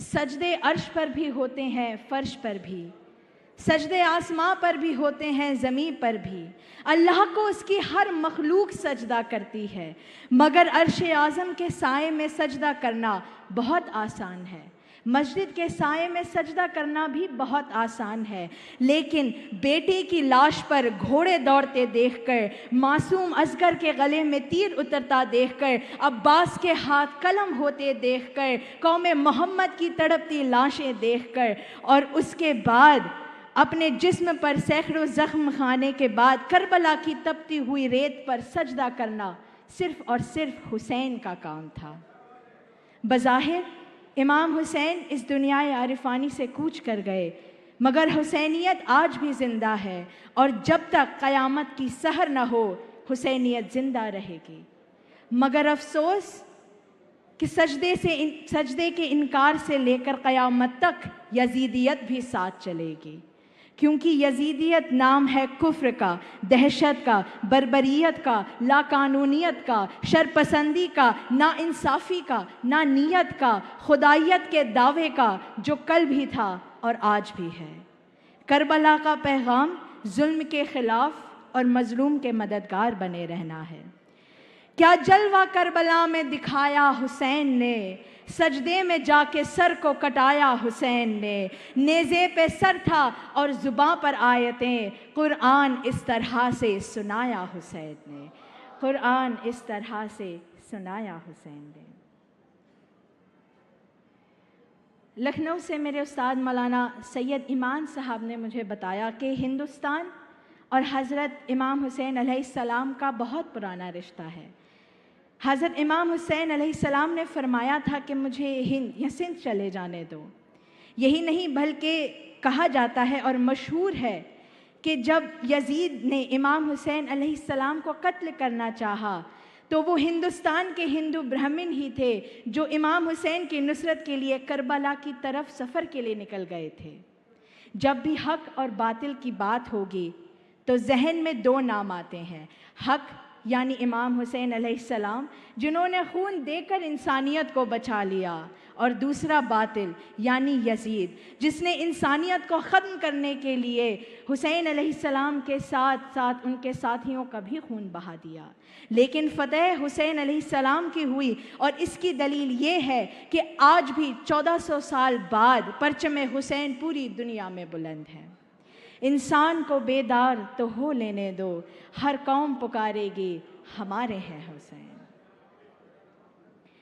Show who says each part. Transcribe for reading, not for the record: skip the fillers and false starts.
Speaker 1: سجدے عرش پر بھی ہوتے ہیں فرش پر بھی، سجدے آسماں پر بھی ہوتے ہیں زمین پر بھی، اللہ کو اس کی ہر مخلوق سجدہ کرتی ہے، مگر عرش اعظم کے سائے میں سجدہ کرنا بہت آسان ہے، مسجد کے سائے میں سجدہ کرنا بھی بہت آسان ہے، لیکن بیٹی کی لاش پر گھوڑے دوڑتے دیکھ کر، معصوم اصغر کے گلے میں تیر اترتا دیکھ کر، عباس کے ہاتھ قلم ہوتے دیکھ کر، قوم محمد کی تڑپتی لاشیں دیکھ کر، اور اس کے بعد اپنے جسم پر سینکڑوں زخم کھانے کے بعد کربلا کی تپتی ہوئی ریت پر سجدہ کرنا صرف اور صرف حسین کا کام تھا۔ بظاہر امام حسین اس دنیائے عارفانی سے کوچ کر گئے، مگر حسینیت آج بھی زندہ ہے، اور جب تک قیامت کی سحر نہ ہو حسینیت زندہ رہے گی۔ مگر افسوس کہ سجدے کے انکار سے لے کر قیامت تک یزیدیت بھی ساتھ چلے گی، کیونکہ یزیدیت نام ہے کفر کا، دہشت کا، بربریت کا، لاقانونیت کا، شرپسندی کا، ناانصافی کا، نانیت کا، خدائیت کے دعوے کا، جو کل بھی تھا اور آج بھی ہے۔ کربلا کا پیغام ظلم کے خلاف اور مظلوم کے مددگار بنے رہنا ہے۔ کیا جلوہ کربلا میں دکھایا حسین نے، سجدے میں جا کے سر کو کٹایا حسین نے، نیزے پہ سر تھا اور زباں پر آیتیں، قرآن اس طرح سے سنایا حسین نے، قرآن اس طرح سے سنایا حسین نے۔ لکھنؤ سے میرے استاد مولانا سید ایمان صاحب نے مجھے بتایا کہ ہندوستان اور حضرت امام حسین علیہ السلام کا بہت پرانا رشتہ ہے۔ حضرت امام حسین علیہ السلام نے فرمایا تھا کہ مجھے ہند یا سندھ چلے جانے دو۔ یہی نہیں بلکہ کہا جاتا ہے اور مشہور ہے کہ جب یزید نے امام حسین علیہ السلام کو قتل کرنا چاہا تو وہ ہندوستان کے ہندو برہمن ہی تھے جو امام حسین کی نصرت کے لیے کربلا کی طرف سفر کے لیے نکل گئے تھے۔ جب بھی حق اور باطل کی بات ہوگی تو ذہن میں دو نام آتے ہیں، حق یعنی امام حسین علیہ السلام جنہوں نے خون دے کر انسانیت کو بچا لیا، اور دوسرا باطل یعنی یزید جس نے انسانیت کو ختم کرنے کے لیے حسین علیہ السلام کے ساتھ ساتھ ان کے ساتھیوں کا بھی خون بہا دیا۔ لیکن فتح حسین علیہ السلام کی ہوئی، اور اس کی دلیل یہ ہے کہ آج بھی 1400 سال بعد پرچم حسین پوری دنیا میں بلند ہے۔ انسان کو بیدار تو ہو لینے دو، ہر قوم پکارے گی ہمارے ہیں حسین۔